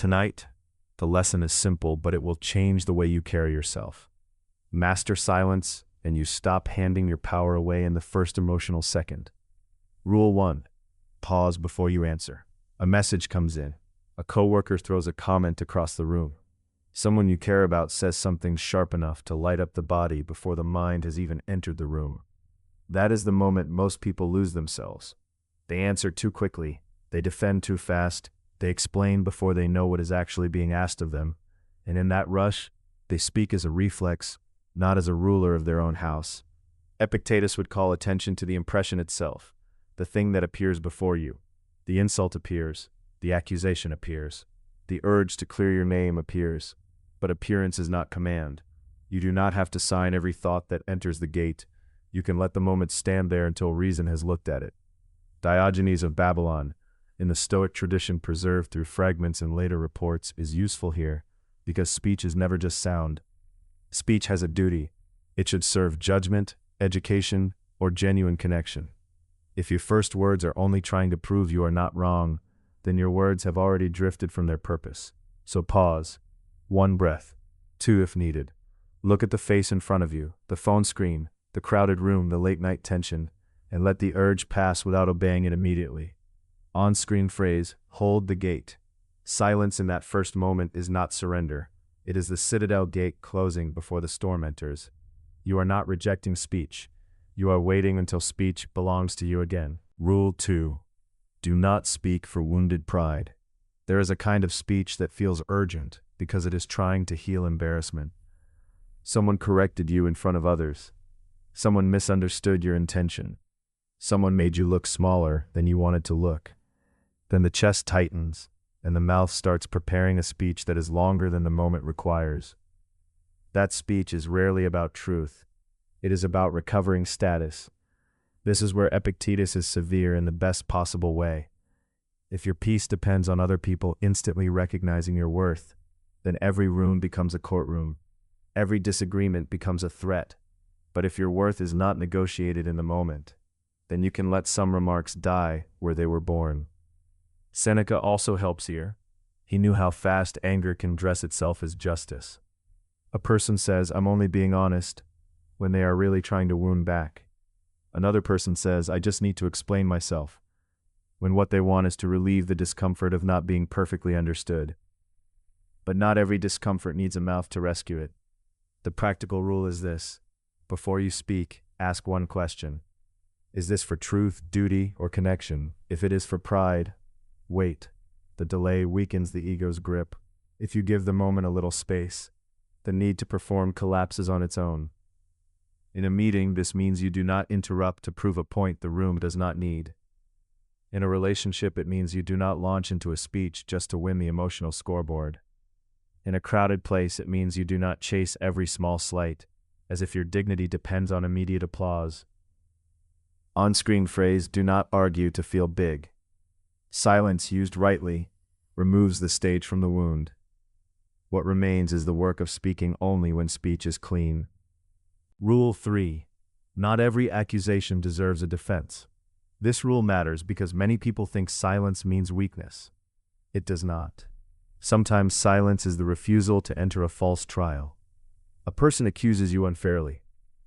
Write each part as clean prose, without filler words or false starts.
Tonight, the lesson is simple, but it will change the way you carry yourself. Master silence, and you stop handing your power away in the first emotional second. Rule 1. Pause before you answer. A message comes in. A coworker throws a comment across the room. Someone you care about says something sharp enough to light up the body before the mind has even entered the room. That is the moment most people lose themselves. They answer too quickly. They defend too fast. They explain before they know what is actually being asked of them. And in that rush, they speak as a reflex, not as a ruler of their own house. Epictetus would call attention to the impression itself, the thing that appears before you. The insult appears. The accusation appears. The urge to clear your name appears. But appearance is not command. You do not have to sign every thought that enters the gate. You can let the moment stand there until reason has looked at it. Diogenes of Babylon, in the Stoic tradition preserved through fragments and later reports, is useful here because speech is never just sound. Speech has a duty. It should serve judgment, education, or genuine connection. If your first words are only trying to prove you are not wrong, then your words have already drifted from their purpose. So pause. 1 breath. 2 if needed. Look at the face in front of you, the phone screen, the crowded room, the late-night tension, and let the urge pass without obeying it immediately. On-screen phrase, hold the gate. Silence in that first moment is not surrender. It is the Citadel gate closing before the storm enters. You are not rejecting speech. You are waiting until speech belongs to you again. Rule 2. Do not speak for wounded pride. There is a kind of speech that feels urgent because it is trying to heal embarrassment. Someone corrected you in front of others. Someone misunderstood your intention. Someone made you look smaller than you wanted to look. Then the chest tightens, and the mouth starts preparing a speech that is longer than the moment requires. That speech is rarely about truth. It is about recovering status. This is where Epictetus is severe in the best possible way. If your peace depends on other people instantly recognizing your worth, then every room becomes a courtroom. Every disagreement becomes a threat. But if your worth is not negotiated in the moment, then you can let some remarks die where they were born. Seneca also helps here. He knew how fast anger can dress itself as justice. A person says, "I'm only being honest," when they are really trying to wound back. Another person says, "I just need to explain myself," when what they want is to relieve the discomfort of not being perfectly understood. But not every discomfort needs a mouth to rescue it. The practical rule is this: before you speak, ask one question. Is this for truth, duty, or connection? If it is for pride, wait. The delay weakens the ego's grip. If you give the moment a little space, the need to perform collapses on its own. In a meeting, this means you do not interrupt to prove a point the room does not need. In a relationship, it means you do not launch into a speech just to win the emotional scoreboard. In a crowded place, it means you do not chase every small slight, as if your dignity depends on immediate applause. On-screen phrase, do not argue to feel big. Silence, used rightly, removes the stage from the wound. What remains is the work of speaking only when speech is clean. Rule 3. Not every accusation deserves a defense. This rule matters because many people think silence means weakness. It does not. Sometimes silence is the refusal to enter a false trial. A person accuses you unfairly.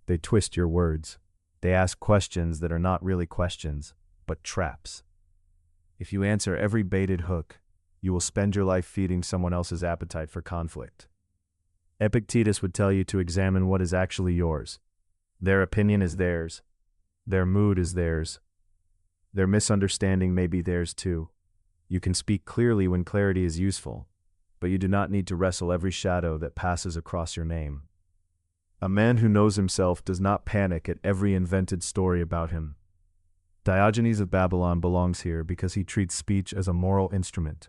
They twist your words. They ask questions that are not really questions, but traps. If you answer every baited hook, you will spend your life feeding someone else's appetite for conflict. Epictetus would tell you to examine what is actually yours. Their opinion is theirs. Their mood is theirs. Their misunderstanding may be theirs too. You can speak clearly when clarity is useful, but you do not need to wrestle every shadow that passes across your name. A man who knows himself does not panic at every invented story about him. Diogenes of Babylon belongs here because he treats speech as a moral instrument.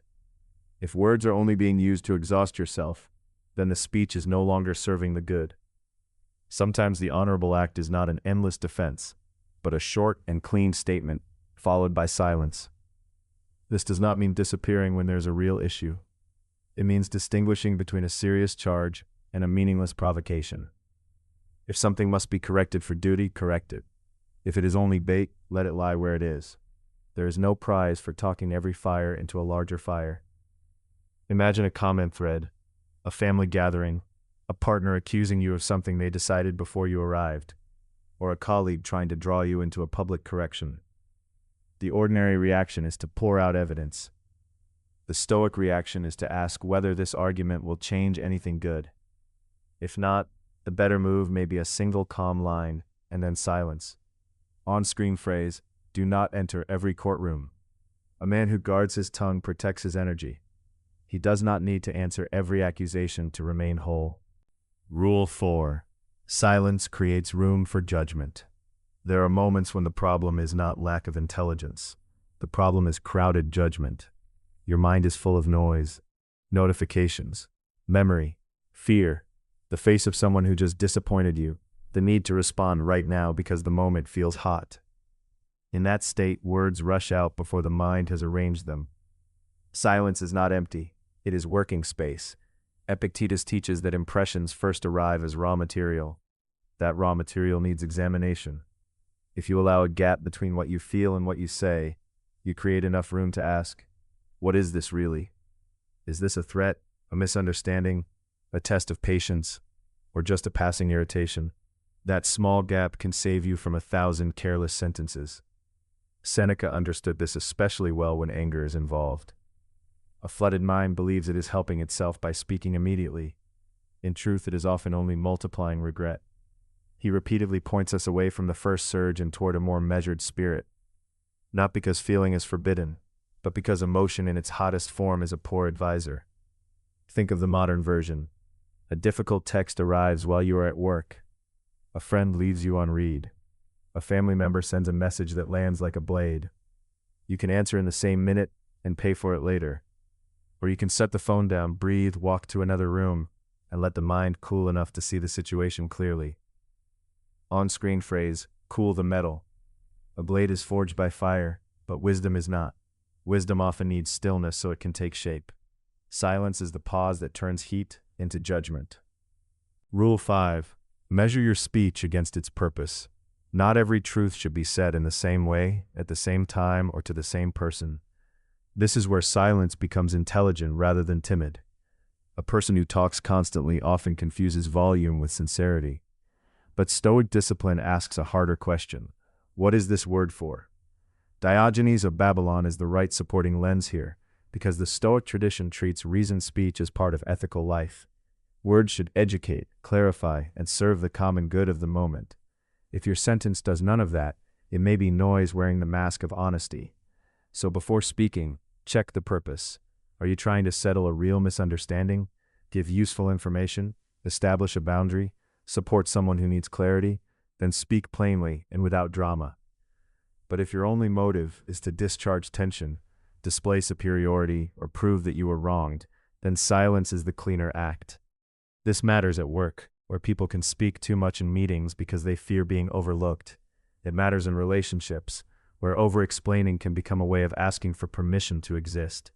If words are only being used to exhaust yourself, then the speech is no longer serving the good. Sometimes the honorable act is not an endless defense, but a short and clean statement, followed by silence. This does not mean disappearing when there's a real issue. It means distinguishing between a serious charge and a meaningless provocation. If something must be corrected for duty, correct it. If it is only bait, let it lie where it is. There is no prize for talking every fire into a larger fire. Imagine a comment thread, a family gathering, a partner accusing you of something they decided before you arrived, or a colleague trying to draw you into a public correction. The ordinary reaction is to pour out evidence. The Stoic reaction is to ask whether this argument will change anything good. If not, the better move may be a single calm line, and then silence. On-screen phrase, do not enter every courtroom. A man who guards his tongue protects his energy. He does not need to answer every accusation to remain whole. Rule 4. Silence creates room for judgment. There are moments when the problem is not lack of intelligence. The problem is crowded judgment. Your mind is full of noise, notifications, memory, fear, the face of someone who just disappointed you, the need to respond right now because the moment feels hot. In that state, words rush out before the mind has arranged them. Silence is not empty. It is working space. Epictetus teaches that impressions first arrive as raw material. That raw material needs examination. If you allow a gap between what you feel and what you say, you create enough room to ask, what is this really? Is this a threat, a misunderstanding, a test of patience, or just a passing irritation? That small gap can save you from 1,000 careless sentences. Seneca understood this especially well when anger is involved. A flooded mind believes it is helping itself by speaking immediately. In truth, it is often only multiplying regret. He repeatedly points us away from the first surge and toward a more measured spirit. Not because feeling is forbidden, but because emotion in its hottest form is a poor advisor. Think of the modern version. A difficult text arrives while you are at work. A friend leaves you on read. A family member sends a message that lands like a blade. You can answer in the same minute and pay for it later. Or you can set the phone down, breathe, walk to another room, and let the mind cool enough to see the situation clearly. On-screen phrase, cool the metal. A blade is forged by fire, but wisdom is not. Wisdom often needs stillness so it can take shape. Silence is the pause that turns heat into judgment. Rule 5. Measure your speech against its purpose. Not every truth should be said in the same way, at the same time, or to the same person. This is where silence becomes intelligent rather than timid. A person who talks constantly often confuses volume with sincerity. But Stoic discipline asks a harder question. What is this word for? Diogenes of Babylon is the right supporting lens here, because the Stoic tradition treats reasoned speech as part of ethical life. Words should educate, clarify, and serve the common good of the moment. If your sentence does none of that, it may be noise wearing the mask of honesty. So before speaking, check the purpose. Are you trying to settle a real misunderstanding, give useful information, establish a boundary, support someone who needs clarity? Then speak plainly and without drama. But if your only motive is to discharge tension, display superiority, or prove that you were wronged, then silence is the cleaner act. This matters at work, where people can speak too much in meetings because they fear being overlooked. It matters in relationships, where over-explaining can become a way of asking for permission to exist.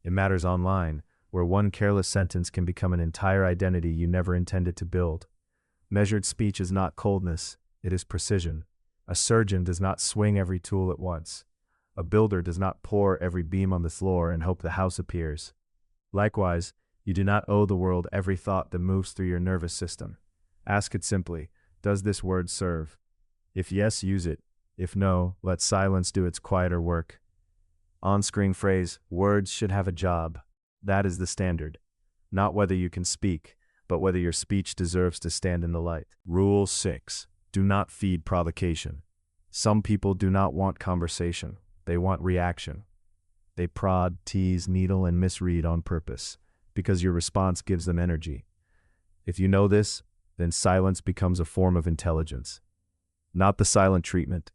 It matters online, where one careless sentence can become an entire identity you never intended to build. Measured speech is not coldness, it is precision. A surgeon does not swing every tool at once. A builder does not pour every beam on the floor and hope the house appears. Likewise, you do not owe the world every thought that moves through your nervous system. Ask it simply, does this word serve? If yes, use it. If no, let silence do its quieter work. On-screen phrase, words should have a job. That is the standard. Not whether you can speak, but whether your speech deserves to stand in the light. Rule 6. Do not feed provocation. Some people do not want conversation. They want reaction. They prod, tease, needle, and misread on purpose, because your response gives them energy. If you know this, then silence becomes a form of intelligence. Not the silent treatment,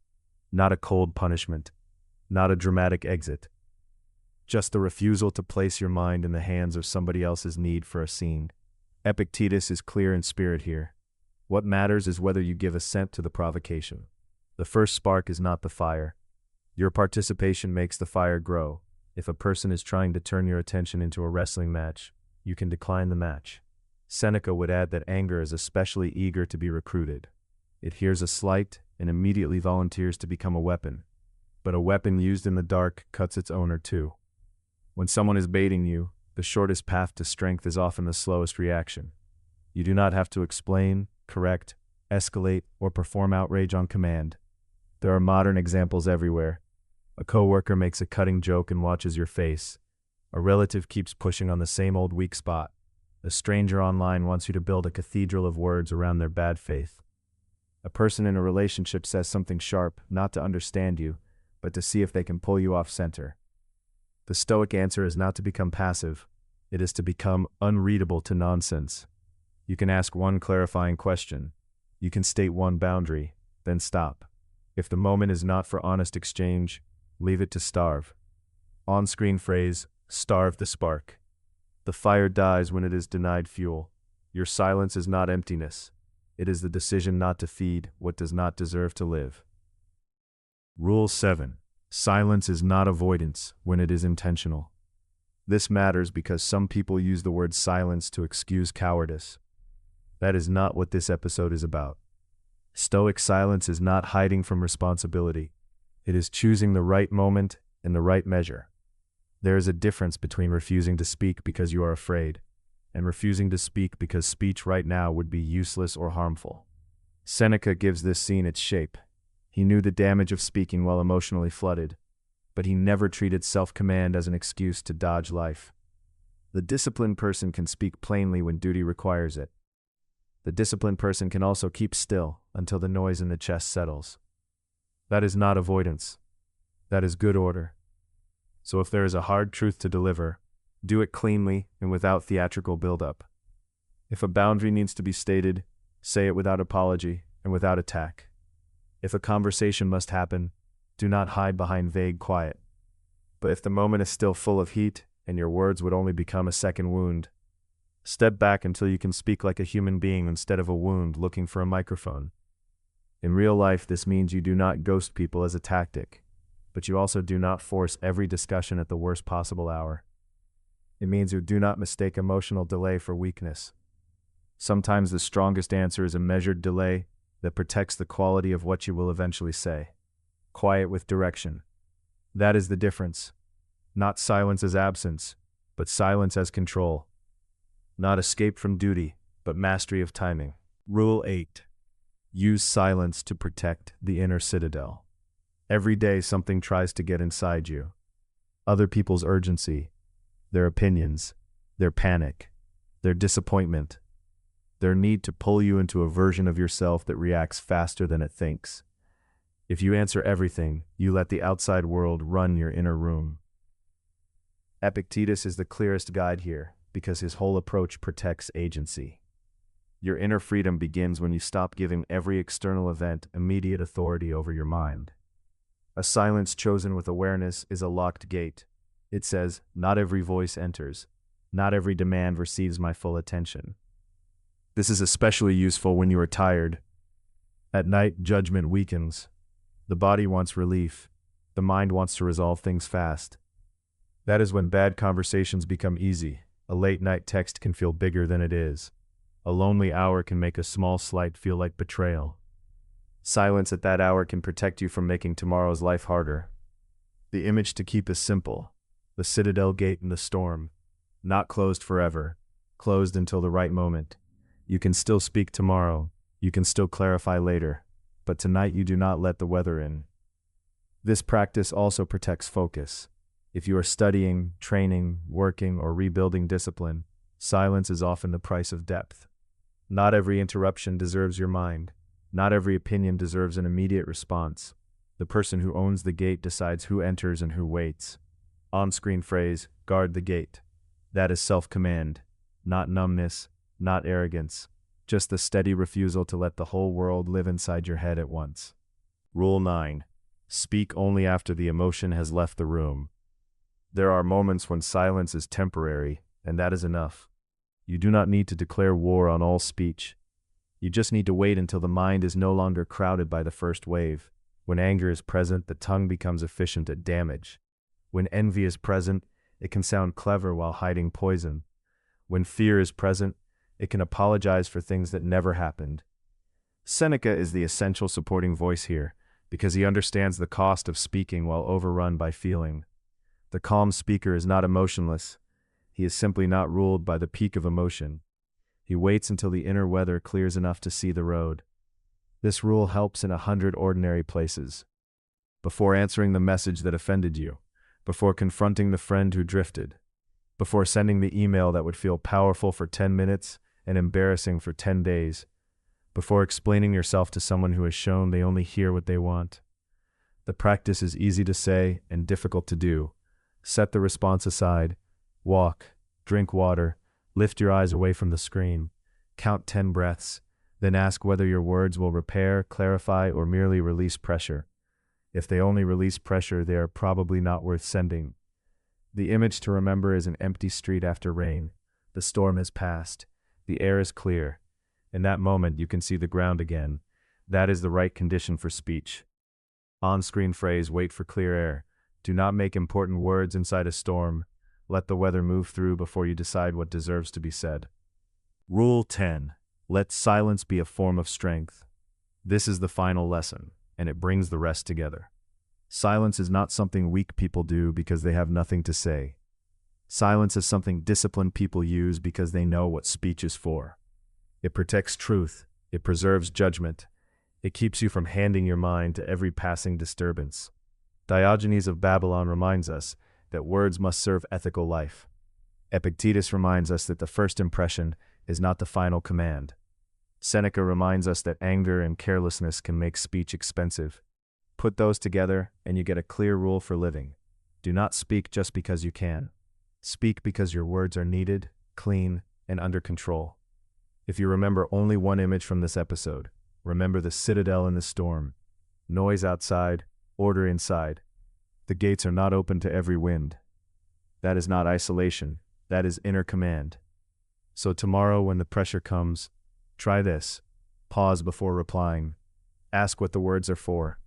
not a cold punishment, not a dramatic exit. Just the refusal to place your mind in the hands of somebody else's need for a scene. Epictetus is clear in spirit here. What matters is whether you give assent to the provocation. The first spark is not the fire. Your participation makes the fire grow. If a person is trying to turn your attention into a wrestling match, you can decline the match. Seneca would add that anger is especially eager to be recruited. It hears a slight and immediately volunteers to become a weapon. But a weapon used in the dark cuts its owner too. When someone is baiting you, The shortest path to strength is often the slowest reaction. You do not have to explain, correct, escalate, or perform outrage on command. There are modern examples everywhere. A coworker makes a cutting joke and watches your face. A relative keeps pushing on the same old weak spot. A stranger online wants you to build a cathedral of words around their bad faith. A person in a relationship says something sharp, not to understand you, but to see if they can pull you off center. The Stoic answer is not to become passive. It is to become unreadable to nonsense. You can ask one clarifying question. You can state one boundary, then stop. If the moment is not for honest exchange, leave it to starve. On-screen phrase, starve the spark. The fire dies when it is denied fuel. Your silence is not emptiness. It is the decision not to feed what does not deserve to live. Rule 7. Silence is not avoidance when it is intentional. This matters because some people use the word silence to excuse cowardice. That is not what this episode is about. Stoic silence is not hiding from responsibility. It is choosing the right moment and the right measure. There is a difference between refusing to speak because you are afraid and refusing to speak because speech right now would be useless or harmful. Seneca gives this scene its shape. He knew the damage of speaking while emotionally flooded, but he never treated self-command as an excuse to dodge life. The disciplined person can speak plainly when duty requires it. The disciplined person can also keep still until the noise in the chest settles. That is not avoidance. That is good order. So if there is a hard truth to deliver, do it cleanly and without theatrical buildup. If a boundary needs to be stated, say it without apology and without attack. If a conversation must happen, do not hide behind vague quiet. But if the moment is still full of heat and your words would only become a second wound, step back until you can speak like a human being instead of a wound looking for a microphone. In real life, this means you do not ghost people as a tactic, but you also do not force every discussion at the worst possible hour. It means you do not mistake emotional delay for weakness. Sometimes the strongest answer is a measured delay that protects the quality of what you will eventually say. Quiet with direction. That is the difference. Not silence as absence, but silence as control. Not escape from duty, but mastery of timing. Rule 8. Use silence to protect the inner citadel. Every day something tries to get inside you. Other people's urgency, their opinions, their panic, their disappointment, their need to pull you into a version of yourself that reacts faster than it thinks. If you answer everything, you let the outside world run your inner room. Epictetus is the clearest guide here because his whole approach protects agency. Your inner freedom begins when you stop giving every external event immediate authority over your mind. A silence chosen with awareness is a locked gate. It says, not every voice enters. Not every demand receives my full attention. This is especially useful when you are tired. At night, judgment weakens. The body wants relief. The mind wants to resolve things fast. That is when bad conversations become easy. A late-night text can feel bigger than it is. A lonely hour can make a small slight feel like betrayal. Silence at that hour can protect you from making tomorrow's life harder. The image to keep is simple. The Citadel gate in the storm. Not closed forever. Closed until the right moment. You can still speak tomorrow. You can still clarify later. But tonight you do not let the weather in. This practice also protects focus. If you are studying, training, working, or rebuilding discipline, silence is often the price of depth. Not every interruption deserves your mind. Not every opinion deserves an immediate response. The person who owns the gate decides who enters and who waits. On-screen phrase, guard the gate. That is self-command, not numbness, not arrogance, just the steady refusal to let the whole world live inside your head at once. Rule 9. Speak only after the emotion has left the room. There are moments when silence is temporary, and that is enough. You do not need to declare war on all speech. You just need to wait until the mind is no longer crowded by the first wave. When anger is present, the tongue becomes efficient at damage. When envy is present, it can sound clever while hiding poison. When fear is present, it can apologize for things that never happened. Seneca is the essential supporting voice here, because he understands the cost of speaking while overrun by feeling. The calm speaker is not emotionless. He is simply not ruled by the peak of emotion. He waits until the inner weather clears enough to see the road. This rule helps in 100 ordinary places. Before answering the message that offended you, before confronting the friend who drifted, before sending the email that would feel powerful for 10 minutes and embarrassing for 10 days, before explaining yourself to someone who has shown they only hear what they want. The practice is easy to say and difficult to do. Set the response aside, walk, drink water, lift your eyes away from the screen, count 10 breaths, then ask whether your words will repair, clarify, or merely release pressure. If they only release pressure, they are probably not worth sending. The image to remember is an empty street after rain. The storm has passed. The air is clear. In that moment, you can see the ground again. That is the right condition for speech. On-screen phrase, wait for clear air. Do not make important words inside a storm. Let the weather move through before you decide what deserves to be said. Rule 10. Let silence be a form of strength. This is the final lesson, and it brings the rest together. Silence is not something weak people do because they have nothing to say. Silence is something disciplined people use because they know what speech is for. It protects truth. It preserves judgment. It keeps you from handing your mind to every passing disturbance. Diogenes of Babylon reminds us that words must serve ethical life. Epictetus reminds us that the first impression is not the final command. Seneca reminds us that anger and carelessness can make speech expensive. Put those together and you get a clear rule for living. Do not speak just because you can. Speak because your words are needed, clean, and under control. If you remember only one image from this episode, remember the citadel in the storm. Noise outside, order inside. The gates are not open to every wind. That is not isolation. That is inner command. So tomorrow when the pressure comes, try this. Pause before replying. Ask what the words are for.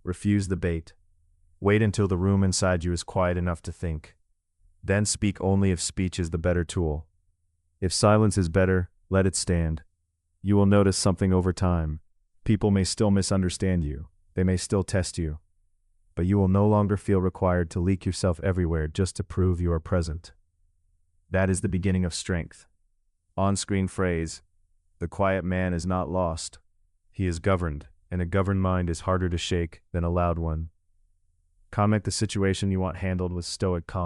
Refuse the bait. Wait until the room inside you is quiet enough to think. Then speak only if speech is the better tool. If silence is better, let it stand. You will notice something over time. People may still misunderstand you. They may still test you. But you will no longer feel required to leak yourself everywhere just to prove you are present. That is the beginning of strength. On-screen phrase, the quiet man is not lost. He is governed, and a governed mind is harder to shake than a loud one. Comment the situation you want handled with stoic calm.